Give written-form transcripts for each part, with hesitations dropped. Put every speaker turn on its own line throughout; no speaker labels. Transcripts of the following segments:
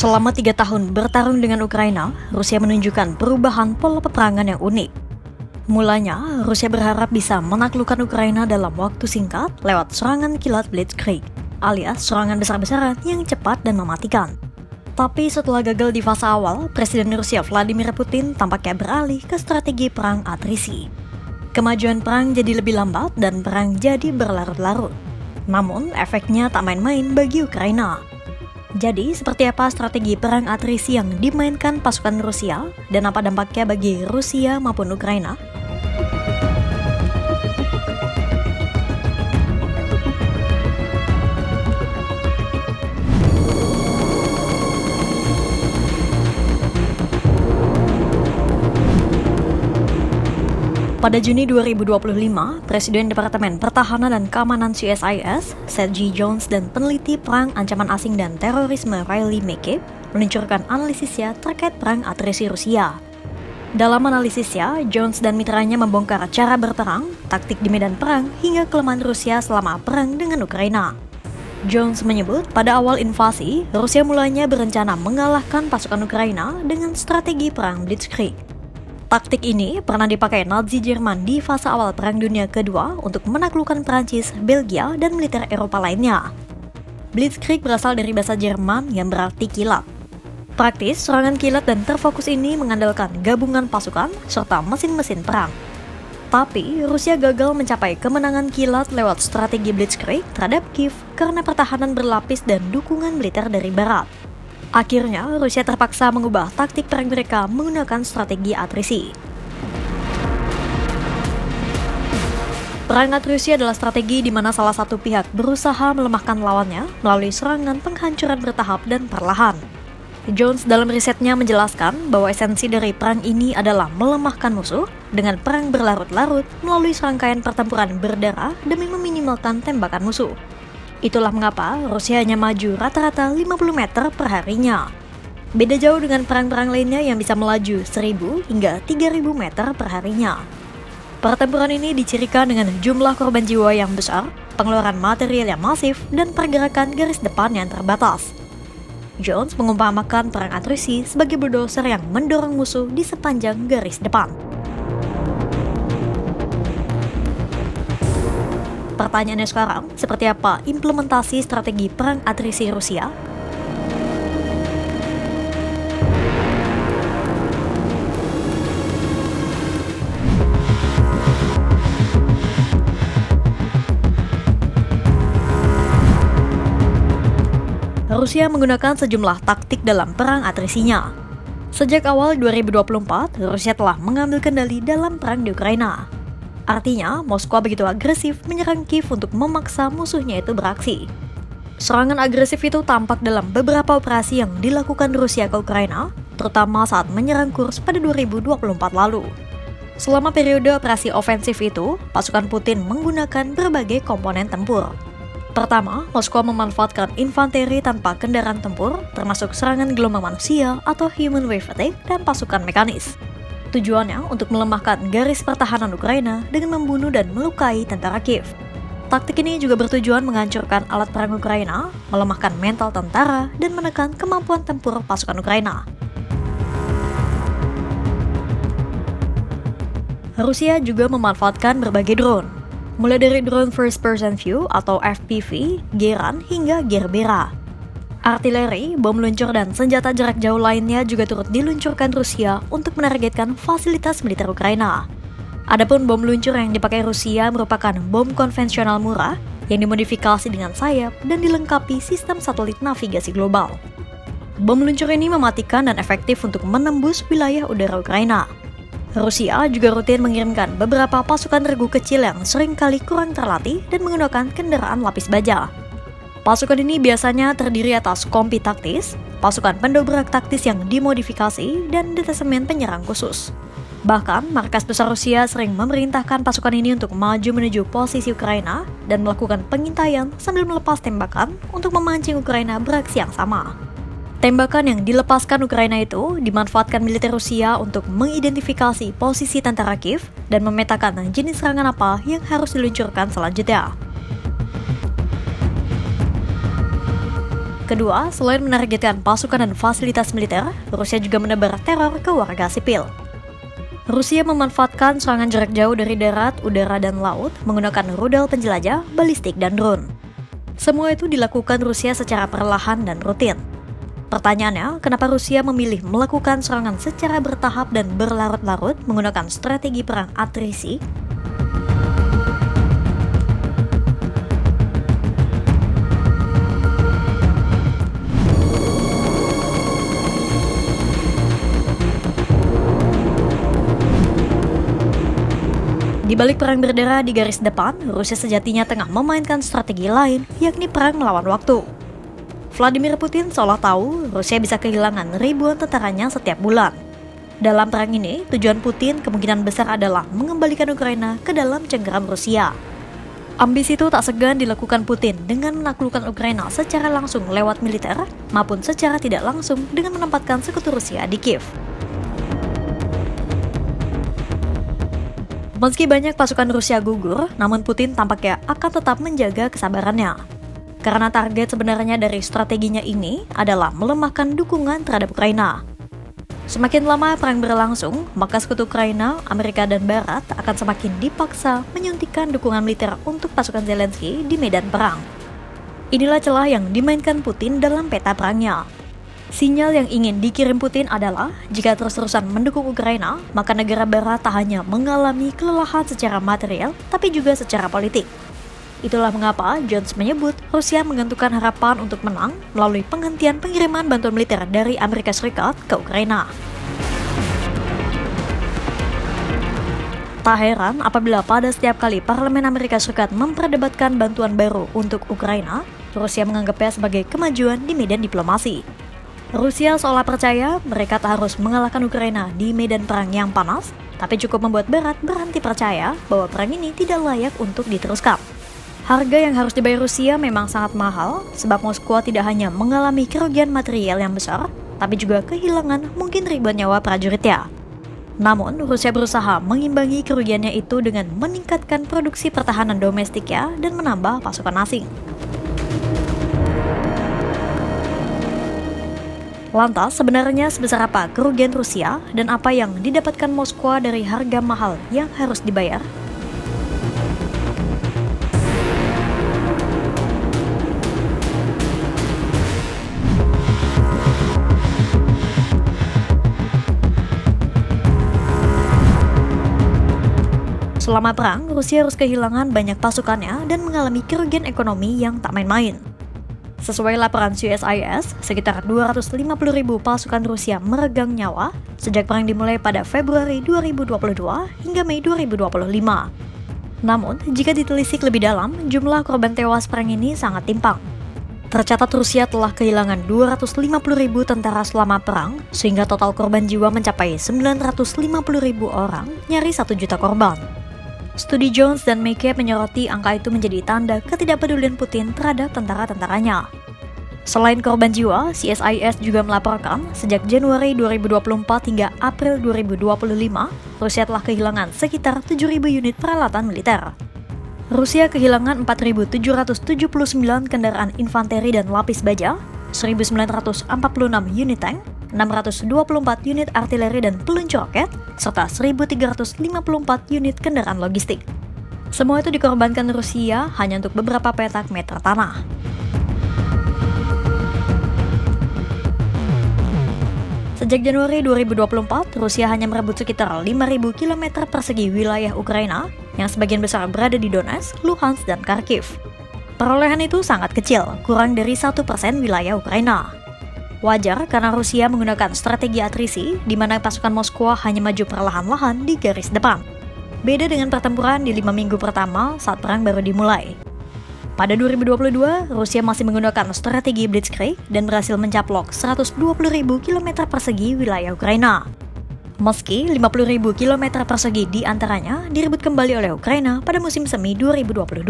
Selama 3 tahun bertarung dengan Ukraina, Rusia menunjukkan perubahan pola peperangan yang unik. Mulanya, Rusia berharap bisa menaklukkan Ukraina dalam waktu singkat lewat serangan kilat Blitzkrieg, alias serangan besar-besaran yang cepat dan mematikan. Tapi setelah gagal di fase awal, Presiden Rusia Vladimir Putin tampaknya beralih ke strategi perang atrisi. Kemajuan perang jadi lebih lambat dan perang jadi berlarut-larut. Namun, efeknya tak main-main bagi Ukraina. Jadi, seperti apa strategi perang atrisi yang dimainkan pasukan Rusia dan apa dampaknya bagi Rusia maupun Ukraina? Pada Juni 2025, Presiden Departemen Pertahanan dan Keamanan CSIS, Sergey Jones dan peneliti perang ancaman asing dan terorisme Riley McCabe meluncurkan analisisnya terkait perang atrisi Rusia. Dalam analisisnya, Jones dan mitranya membongkar cara berperang, taktik di medan perang, hingga kelemahan Rusia selama perang dengan Ukraina. Jones menyebut pada awal invasi, Rusia mulanya berencana mengalahkan pasukan Ukraina dengan strategi perang Blitzkrieg. Taktik ini pernah dipakai Nazi Jerman di fase awal Perang Dunia Kedua untuk menaklukkan Prancis, Belgia, dan militer Eropa lainnya. Blitzkrieg berasal dari bahasa Jerman yang berarti kilat. Praktis, serangan kilat dan terfokus ini mengandalkan gabungan pasukan serta mesin-mesin perang. Tapi, Rusia gagal mencapai kemenangan kilat lewat strategi Blitzkrieg terhadap Kiev karena pertahanan berlapis dan dukungan militer dari barat. Akhirnya, Rusia terpaksa mengubah taktik perang mereka menggunakan strategi atrisi. Perang atrisi adalah strategi di mana salah satu pihak berusaha melemahkan lawannya melalui serangan penghancuran bertahap dan perlahan. Jones dalam risetnya menjelaskan bahwa esensi dari perang ini adalah melemahkan musuh dengan perang berlarut-larut melalui serangkaian pertempuran berdarah demi meminimalkan tembakan musuh. Itulah mengapa Rusia hanya maju rata-rata 50 meter per harinya. Beda jauh dengan perang-perang lainnya yang bisa melaju 1.000 hingga 3.000 meter per harinya. Pertempuran ini dicirikan dengan jumlah korban jiwa yang besar, pengeluaran material yang masif, dan pergerakan garis depan yang terbatas. Jones mengumpamakan perang atrisi sebagai bulldozer yang mendorong musuh di sepanjang garis depan. Pertanyaannya sekarang, seperti apa implementasi strategi perang atrisi Rusia? Rusia menggunakan sejumlah taktik dalam perang atrisinya. Sejak awal 2024, Rusia telah mengambil kendali dalam perang di Ukraina. Artinya, Moskwa begitu agresif menyerang Kiev untuk memaksa musuhnya itu beraksi. Serangan agresif itu tampak dalam beberapa operasi yang dilakukan Rusia ke Ukraina, terutama saat menyerang Kursk pada 2024 lalu. Selama periode operasi ofensif itu, pasukan Putin menggunakan berbagai komponen tempur. Pertama, Moskwa memanfaatkan infanteri tanpa kendaraan tempur, termasuk serangan gelombang manusia atau human wave attack dan pasukan mekanis. Tujuannya untuk melemahkan garis pertahanan Ukraina dengan membunuh dan melukai tentara Kiev. Taktik ini juga bertujuan menghancurkan alat perang Ukraina, melemahkan mental tentara, dan menekan kemampuan tempur pasukan Ukraina. Rusia juga memanfaatkan berbagai drone, mulai dari drone first person view atau FPV, Geran, hingga Gerbera. Artileri, bom luncur, dan senjata jarak jauh lainnya juga turut diluncurkan Rusia untuk menargetkan fasilitas militer Ukraina. Adapun bom luncur yang dipakai Rusia merupakan bom konvensional murah yang dimodifikasi dengan sayap dan dilengkapi sistem satelit navigasi global. Bom luncur ini mematikan dan efektif untuk menembus wilayah udara Ukraina. Rusia juga rutin mengirimkan beberapa pasukan regu kecil yang seringkali kurang terlatih dan menggunakan kendaraan lapis baja. Pasukan ini biasanya terdiri atas kompi taktis, pasukan pendobrak taktis yang dimodifikasi, dan detasemen penyerang khusus. Bahkan, markas besar Rusia sering memerintahkan pasukan ini untuk maju menuju posisi Ukraina dan melakukan pengintaian sambil melepas tembakan untuk memancing Ukraina beraksi yang sama. Tembakan yang dilepaskan Ukraina itu dimanfaatkan militer Rusia untuk mengidentifikasi posisi tentara Kiev dan memetakan jenis serangan apa yang harus diluncurkan selanjutnya. Kedua, selain menargetkan pasukan dan fasilitas militer, Rusia juga menebar teror ke warga sipil. Rusia memanfaatkan serangan jarak jauh dari darat, udara, dan laut menggunakan rudal penjelajah, balistik, dan drone. Semua itu dilakukan Rusia secara perlahan dan rutin. Pertanyaannya, kenapa Rusia memilih melakukan serangan secara bertahap dan berlarut-larut menggunakan strategi perang atrisi? Di balik perang berdarah di garis depan, Rusia sejatinya tengah memainkan strategi lain, yakni perang melawan waktu. Vladimir Putin seolah tahu Rusia bisa kehilangan ribuan tentaranya setiap bulan. Dalam perang ini, tujuan Putin kemungkinan besar adalah mengembalikan Ukraina ke dalam cengkram Rusia. Ambisi itu tak segan dilakukan Putin dengan menaklukkan Ukraina secara langsung lewat militer, maupun secara tidak langsung dengan menempatkan sekutu Rusia di Kiev. Meski banyak pasukan Rusia gugur, namun Putin tampaknya akan tetap menjaga kesabarannya. Karena target sebenarnya dari strateginya ini adalah melemahkan dukungan terhadap Ukraina. Semakin lama perang berlangsung, maka sekutu Ukraina, Amerika, dan Barat akan semakin dipaksa menyuntikkan dukungan militer untuk pasukan Zelensky di medan perang. Inilah celah yang dimainkan Putin dalam peta perangnya. Sinyal yang ingin dikirim Putin adalah, jika terus-terusan mendukung Ukraina, maka negara barat tak hanya mengalami kelelahan secara material, tapi juga secara politik. Itulah mengapa Jones menyebut Rusia menggantungkan harapan untuk menang melalui penghentian pengiriman bantuan militer dari Amerika Serikat ke Ukraina. Tak heran apabila pada setiap kali Parlemen Amerika Serikat memperdebatkan bantuan baru untuk Ukraina, Rusia menganggapnya sebagai kemajuan di medan diplomasi. Rusia seolah percaya mereka tak harus mengalahkan Ukraina di medan perang yang panas, tapi cukup membuat Barat berhenti percaya bahwa perang ini tidak layak untuk diteruskan. Harga yang harus dibayar Rusia memang sangat mahal, sebab Moskwa tidak hanya mengalami kerugian material yang besar, tapi juga kehilangan mungkin ribuan nyawa prajuritnya. Namun, Rusia berusaha mengimbangi kerugiannya itu dengan meningkatkan produksi pertahanan domestiknya dan menambah pasukan asing. Lantas, sebenarnya sebesar apa kerugian Rusia dan apa yang didapatkan Moskwa dari harga mahal yang harus dibayar? Selama perang, Rusia harus kehilangan banyak pasukannya dan mengalami kerugian ekonomi yang tak main-main. Sesuai laporan CSIS, sekitar 250.000 pasukan Rusia meregang nyawa sejak perang dimulai pada Februari 2022 hingga Mei 2025. Namun, jika ditelisik lebih dalam, jumlah korban tewas perang ini sangat timpang. Tercatat Rusia telah kehilangan 250.000 tentara selama perang, sehingga total korban jiwa mencapai 950.000 orang, nyaris 1 juta korban. Studi Jones dan McCabe menyoroti angka itu menjadi tanda ketidakpedulian Putin terhadap tentara-tentaranya. Selain korban jiwa, CSIS juga melaporkan sejak Januari 2024 hingga April 2025, Rusia telah kehilangan sekitar 7.000 unit peralatan militer. Rusia kehilangan 4.779 kendaraan infanteri dan lapis baja, 1.946 unit tank, 624 unit artileri dan peluncur roket, serta 1.354 unit kendaraan logistik. Semua itu dikorbankan Rusia hanya untuk beberapa petak meter tanah. Sejak Januari 2024, Rusia hanya merebut sekitar 5.000 km persegi wilayah Ukraina, yang sebagian besar berada di Donetsk, Luhansk, dan Kharkiv. Perolehan itu sangat kecil, kurang dari 1% wilayah Ukraina. Wajar karena Rusia menggunakan strategi atrisi, di mana pasukan Moskwa hanya maju perlahan-lahan di garis depan. Beda dengan pertempuran di 5 minggu pertama saat perang baru dimulai. Pada 2022, Rusia masih menggunakan strategi Blitzkrieg dan berhasil mencaplok 120.000 km persegi wilayah Ukraina. Meski 50.000 km persegi di antaranya direbut kembali oleh Ukraina pada musim semi 2022.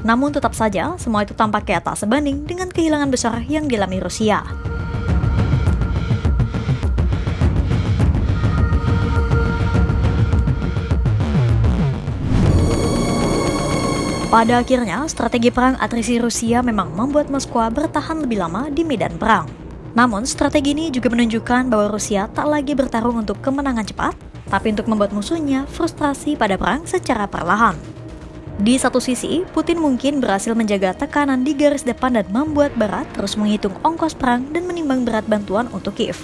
Namun tetap saja, semua itu tampaknya tak sebanding dengan kehilangan besar yang dialami Rusia. Pada akhirnya, strategi perang atrisi Rusia memang membuat Moskwa bertahan lebih lama di medan perang. Namun, strategi ini juga menunjukkan bahwa Rusia tak lagi bertarung untuk kemenangan cepat, tapi untuk membuat musuhnya frustrasi pada perang secara perlahan. Di satu sisi, Putin mungkin berhasil menjaga tekanan di garis depan dan membuat Barat terus menghitung ongkos perang dan menimbang berat bantuan untuk Kiev.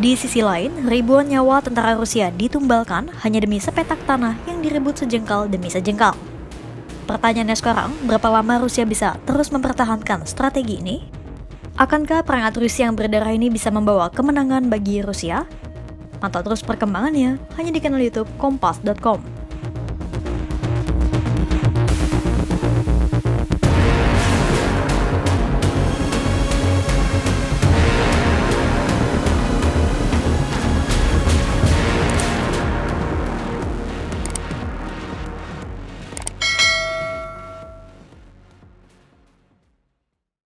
Di sisi lain, ribuan nyawa tentara Rusia ditumbalkan hanya demi sepetak tanah yang direbut sejengkal demi sejengkal. Pertanyaannya sekarang, berapa lama Rusia bisa terus mempertahankan strategi ini? Akankah perang atrisi yang berdarah ini bisa membawa kemenangan bagi Rusia? Pantau terus perkembangannya hanya di kanal YouTube Kompas.com.